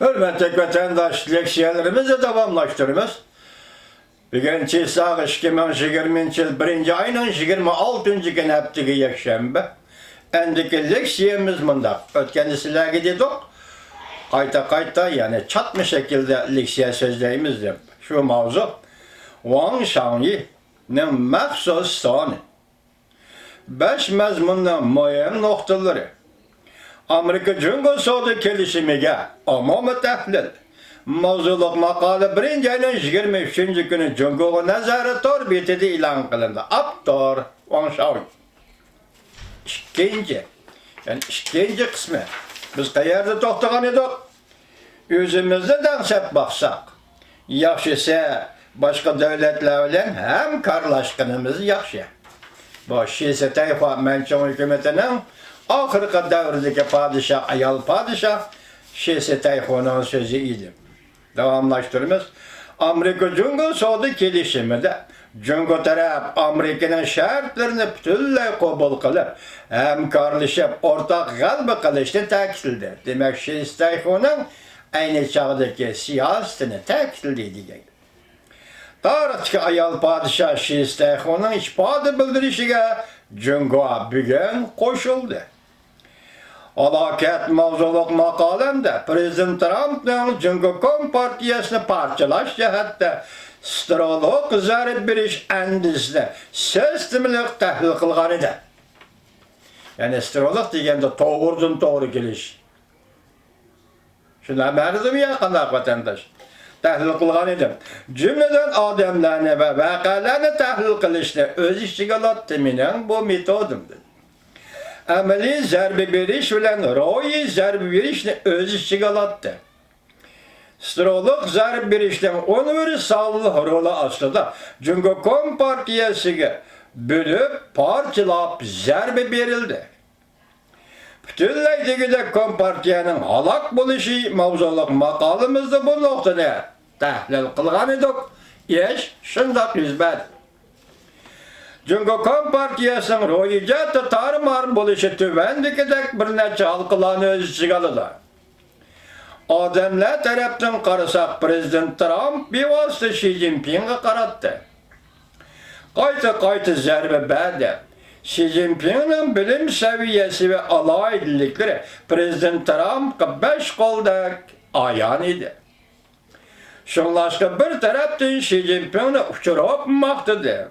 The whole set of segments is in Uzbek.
Hürmetli vatandaş, leksiyalarımızı devamlaştırırız. Bugün saat 2020 yıl 1. ayının 26. gün haftığı yakşembe. Endiki leksiyemiz bunda. Ötkeni sizlerge dedik. Kayta yani çatma şekilde leksiya sözlerimiz de. Şu mavzu. Wang Shangyi'nin mahsus sonu. 5 mezmunun mühim noktaları. Amerika-Cungo Soğudu kelişimiga umumu tahlil. Mavzuluk makale 1. ayının 23. günü Cungo'nun nazaret orbitede ilan kılındı. Aptor Wang Shangyi. İkinci kısmı. Biz kayarda toxtağan edik. Özümüzde dansep baksak. Yaxşısı başka devletler bilen hem karlaşkınımız yaxşı. Bu şişe tayfa mençon hükümetinin ahırkı devrdeki padişah, ayal padişah şişe tayfanın sözü idi. Devamlaştırımız. Amerika-Cungo Soğudu kelişimide Cungo taraf Amerika'nın şartlarını bütünlüğü kabul kılıp hemkarlaşıp ortak galba kılışını taksildi. Demek şişe tayfanın aynı çağdaki siyasetini taksildi. Tarihçi ayal padişah şişe tayfanın işpadı bildirişine Cungo'a bugün koşuldu. Alaket mavzuluk makalemde Prezident Trump'ın Cungo Kompartiyasını parçalaş cihatte stroluk zarib biriş endisini sistemlik tahlil kılgan edi. Yani stroluk degende doğrudan doğru geliş. Şuna mağdum ya kandak vatandaş. Tahlil kılgan edim. Cümleden adamlarını ve vakalarını tahlil kılışını öz işçi galattı minen bu metodumdur. Ameli zarbi beriş bilen royi zarbi berişni öz işçi alattı. Stroluk zarbi berişten universallı rolu aslında Cungo Kompartiyası'na bölüp parçalap zarbi berildi. Bütünleydeki Kompartiyanın halak buluşu mavzuluk makalımızda bu noktada tahlil kılgan edik. Eş şundak yüzbedi. Cungo Kompartiyası'nın royuca tarmar buluşu tüvendikidek bir neçe halkılarını öz içine aldı. Adamlar taraftan karısak Prezident Trump bir vasıta Xi Jinping'e karattı. Kaytı zerbe verdi. Xi Jinping'in bilim seviyesi ve alaydilikleri Prezident Trump'a 5 kolda ayan idi. Şunlaşka bir taraftan Xi Jinping'e uçurup maktıdı.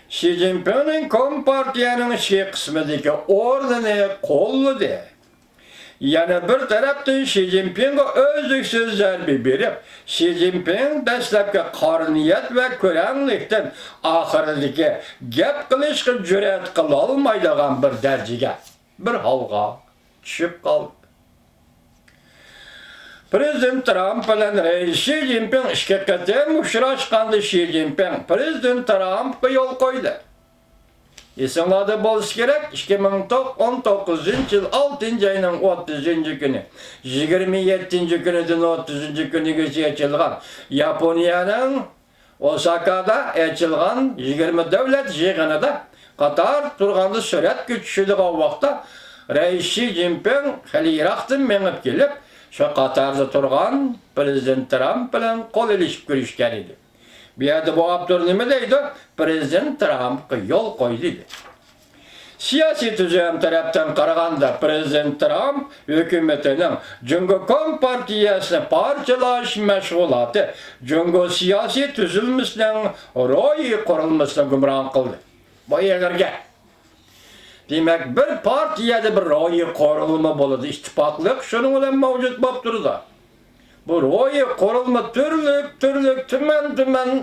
Xi Jinping'in Kompartiyanın şey kısmındaki ordunu kolladı. Yani bir taraftan Xi Jinping'e özlüksüz zarbi berip, Xi Jinping dastlabki qarniyat ve körenlikten ahırdaki gap qilishga cüret qila olmaydigan bir darjaga, bir holga tushib qoldi. Prezident Trump bilan Reis Xi Jinping ishga qatam uchrashganda Xi Jinping Prezident Trumpga yo'l qo'ydi. Esinglarda bo'lishi kerak, 2019 yil 6 ayning 30 kuni, 27 kunidan 30 kunigacha ochilgan Yaponiyaning Osakada ochilgan 20 davlat yig'inida qator turganda suratga tushadigan vaqtda Reis Xi Jinping hali yiroqdan mengib kelib, şu Qatarda turgan Prezident Trump bilan qo'l ilishib ko'rishgan edi. Bu yerda bu abdur nima deydi? Prezident Trumpga yo'l qo'ydi dedi. Siyosiy tuzum tarafdan qaraganda Prezident Trump hukumatining Cungo Kompartiyasini parchalash mashg'uloti Cungo siyosiy tuzilmasining ro'yi qurilmasini gumron qildi. Bu yerga demek bir partiyada bir ro'yi qurilma bo'ladi, ittifoqlik shuning bilan mavjud bo'lib turdi. Bu ro'yi qurilma turli tuman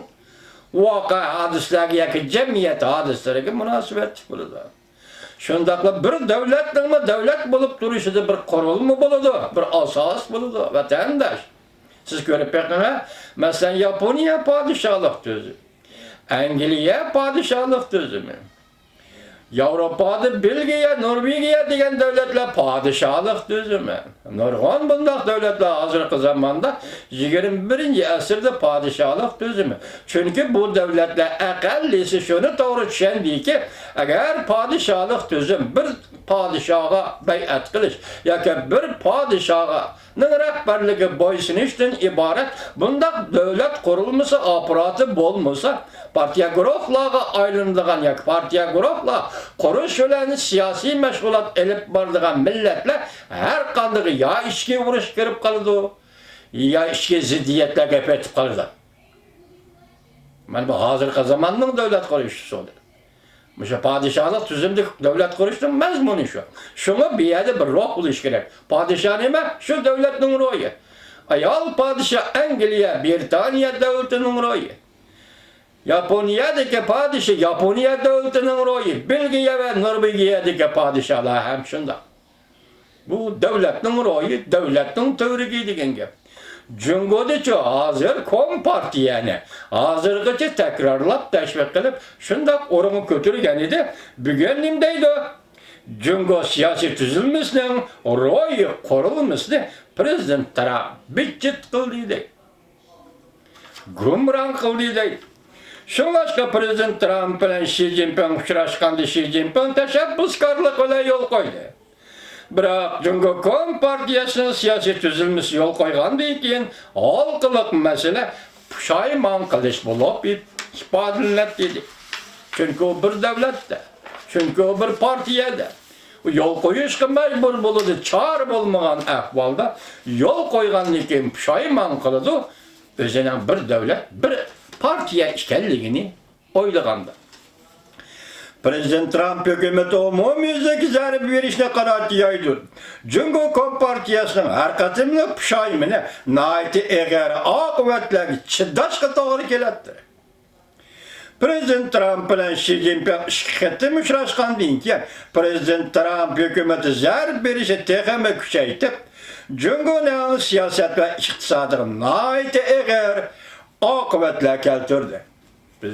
voqea hadislarga yoki jamiyat hodislariga munosabat bo'ladi. Shundaqla bir davlat bo'lib turishida bir qurilma bo'ladi, bir asos bo'ladi. Vatandaş, siz ko'rib beqinglar, masalan Yaponiya podshohlik tuzumi, Angliya podshohlik tuzumi, Yevropada Belgiya, Norvegiya degan davlatlar padişahlık tüzümü. Nurg'on bundaq davlatlar hozirgi zamanda 21-asrda padişahlık tüzümü. Çünkü bu davlatlar aqallisi şunu to'g'ri tushundiki, agar padişahlık tüzüm bir padişaha bay'at qilish yoki bir padişaha rahbarligi bo'ysunishdan iborat bundaq davlat qurilmasi aparati bo'lmasa, partiya guruhlarga aylanadigan yoki partiya guruhlar qurish bilan siyosiy mashg'ulot elib boradigan millatlar har qanday ya ishga urush kirib qoladi, ya ishga ziddiyatlarga petib qoladi. Mana bu hozirgi zamonning davlat qurilishi o'di. Muşa padişahlık tüzümdeki devlet kuruştunun mezmunu şu. Şuna bir yerde bir ruh buluş gerek. Padişah neyme? Şu devletin ruhu. Ayal padişah Angliya, Britanya devletinin ruhu. Japonya'daki padişah Japonya devletinin ruhu. Belgiya ve Norvegia'daki padişahlar hem şunda. Bu devletin ruhu, devletin teoriki degen gap. Cungo'dachi hozir Kompartiyani hozirgacha takrorlab tashviq qilib, shundoq o'ringa ko'targan edi. Bugun nima deydi? Jungo siyosiy tuzilmasining ro'yi qurilmasini prezident Trump bitchit qildi deydi. Gumron qildi deydi. Shunlashqa prezident Trump bilan Xi Jinping uchrashganda Xi Jinping tashabbuskorlik bilan yo'l qo'ydi. Biroq Jungo Kompartiyasining siyosiy tuzilmasi yo'l qo'ygandan keyin halqiliq masala pushaymon qilish bo'lib ifodalanadi dedi. Chunki u bir davlatda, chunki u bir partiyada yo'l qo'yishga majbur bo'ladi, chora bo'lmagan ahvolda yo'l qo'ygandan keyin pushaymon qiladi, o'zining bir davlat, bir partiya ekanligini o'ylaganda. Prezident Trump hükümeti umumiydagi zarb berishni qaror yoydi. Jungo Kompartiyasining har qatimli pushaymoni nayti egari oqibatlarga chidashga to'g'ri keladi. Prezident Trump bilan Xi Jinping ikki qatim uchrashgandan keyin Prezident Trump hükümeti zarb berishni texmi kuchaytirib, Jungoning siyosat va iqtisodiga nayti egari oqibatlar keltirdi.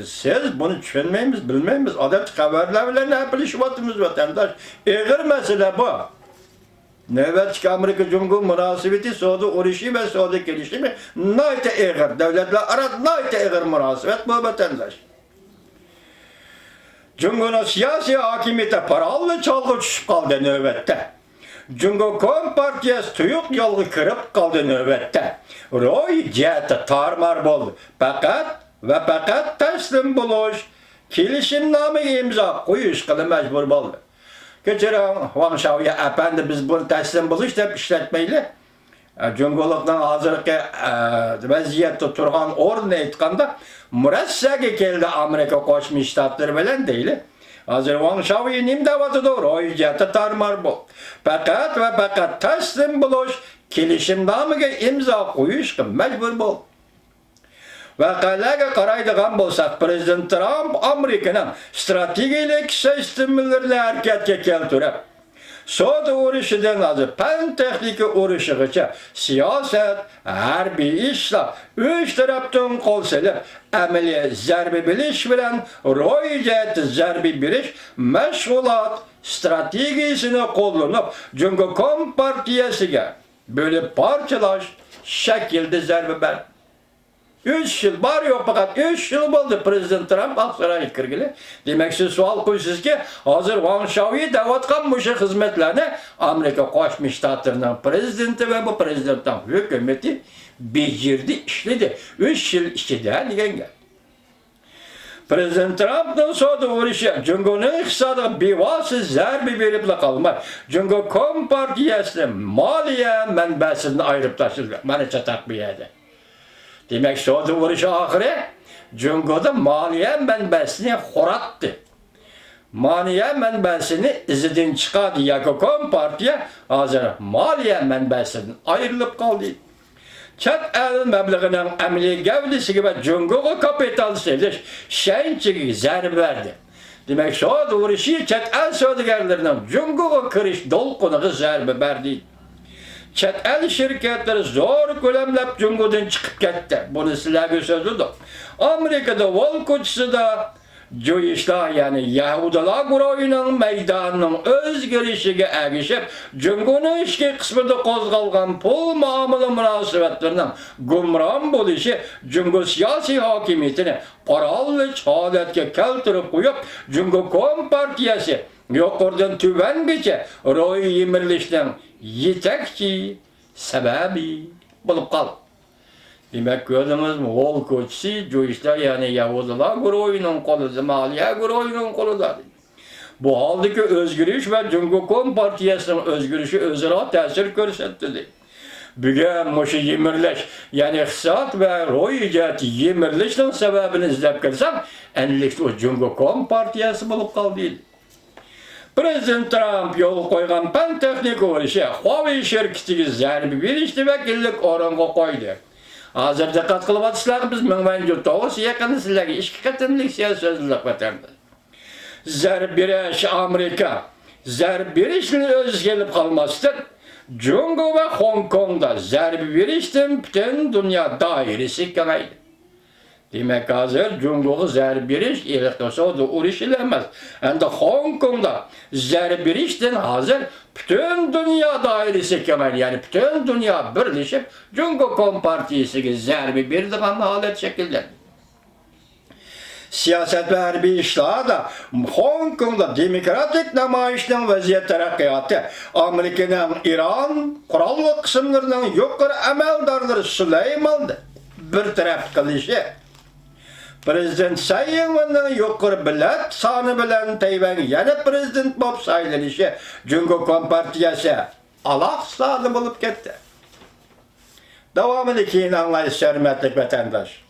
Siz bunu düşünmeyimiz, bilmeyimiz. Adet haberler bile ne bilişivatımız vatandaş. Eğer mesele bu. Növbetçi Amerika Cumhuriyeti münasebeti Suudi uruşu ve Suudi gelişimi nayte eğer. Devletler arad nayte eğer münasebet bu vatandaş. Cumhuriyet'in siyasi hakimiyete paralı çalgı düşüp kaldı növbette. Jungo Kompartiyası tuyuq yolgu kırıp kaldı növbette. Roy cihati tarmar oldu. Fakat teslim buluş, kelishimnoma imzo qo'yishga majbur bo'ldi. Kechiring, Wang Xiaoyi efendi biz bunu teslim buluş deb ishlatmaylik. Jungolikning hozirgi vaziyatda turgan o'rnini aytganda murassaga keldi Amerika Qo'shma Shtatlari bilan deyli. Hozir Wang Xiaoyi nima deyapti? Ro'yjati tarmar bu. Fakat teslim buluş, kelishimnomaga imzo qo'yishga majbur bo'ldi. Vaqalarga qaraydigan bo'lsak, Prezident Trump Amerikaning strategik sistemlarini harakatga keltirib, savdo urushidan hozir fan texnika urushigacha siyosat, harbiy ishlar uch tarafdan qo'l silib, amaliy zarba berish bilan ro'yjati zarba berish mashg'ulot strategiyasini qo'llanib, Jungo Kompartiyasiga bo'lib parchalash shaklda zarba berdi. 3 yıl var yok fakat 3 yıl oldu Prezident Trump Aksaray'a kirgili. Demek siz sual koyuyorsunuz ki hazır Wang Xiaoyi davatkan bu hizmetlerini Amerika Qo'shma Shtatlarining prezidenti ve bu prezidentin hükümeti becirdi, işledi. 3 yıl ichida degan gap. Prezident Trump'ning savdo uruşu Jungoning iqtisodiga bevosita zarba berib qolmay, Jungo Kompartiyasining moliya manbasini ayirib tashlagan. Mana chataq bu yerda. Demek savdo uruşu ahiri Jungo'da maliye manbasini xo'ratdi. Maliye manbasini izidan chiqadi. Kompartiya hozir maliye manbasidan ayrilib qoldi. Chet el mablag'ining amaliy gavdasiga va Jungo'ga kapital selish shanchiga zarba berdi. Demek savdo uruşu chet el savdogarlarining Jungo'ga kirish dolqiniga zarba berdi. Chet el şirketleri zor ko'lamlab Jungo'dan chiqib ketdi. Buni sizlarga so'zladim. Amerikada Wall ko'chasida Jo işler yani Yahudalar guruhunun meydanının özgürlüğüne erişip Cumhur'un işki kısmında kozgalgan pul muamele münasebetlerinin gumran buluşu Cumhur siyasi hakimiyetini paral ve haletke keltirip koyup Cumhur Kompartiyası yukarıdan tüvengiçe Roy Yemirliş'ten yetekçi sebebi bulup kaldı. Demek gördünüz mü? Ol koçsi, jo işler yani Yahudalar guruhunun kolu, Zemaliye guruhunun kolu da. Bu haldaki özgürlük ve Cumhur Kompartiyası'nın özgürlüğü özüne tesir gösterdi. Bugün Moşi Yemirleş, yani iktisat ve roy icatı Yemirleş'in sebebini izlep kılsam, enlikte o Cumhur Kompartiyası bulup kaldı. Prezident Trump yol koygan pen teknik uğraşı, Huawei şirketiga zarbi berishdi vakillik o'ringa qo'ydi. Hozir diqqat qilib o'tisizlar, biz 1909 yaqin sizlarga ikki qatimlik siyosatchilik vatanimiz. Zarb berish Amerika, zarb berishni o'zi kelib qolmasdan, Jungo ve Hong Kong'da zarb berishdan butun dunyo doirasi kengaydi. Demek hazır Cumhur'u zarb berish elektrosoda urush emas. Endi Hong Kong'da zarb berishdan hazır bütün dünya dairesi kemal yani bütün dünya birleşip Cumhur Kompartiyasiga zarb berdigan holat shakllanadi. Siyaset ve harbiy ishlarda Hong Kong'da demokratik namoyishning vaziyat taraqqiyoti Amerikaning Iran qurolli qismlarining yuqori amaldorlari Süleyman'ni bir taraf qilishi Prezident Sayyivan'ın yuqori bilat soni bilan Tayvan yana prezident bo'lib saylanishi Cumhur Kompartiyasi alohsali bo'lib ketdi. Davomini keyin anglaysiz, hurmatli vatandosh.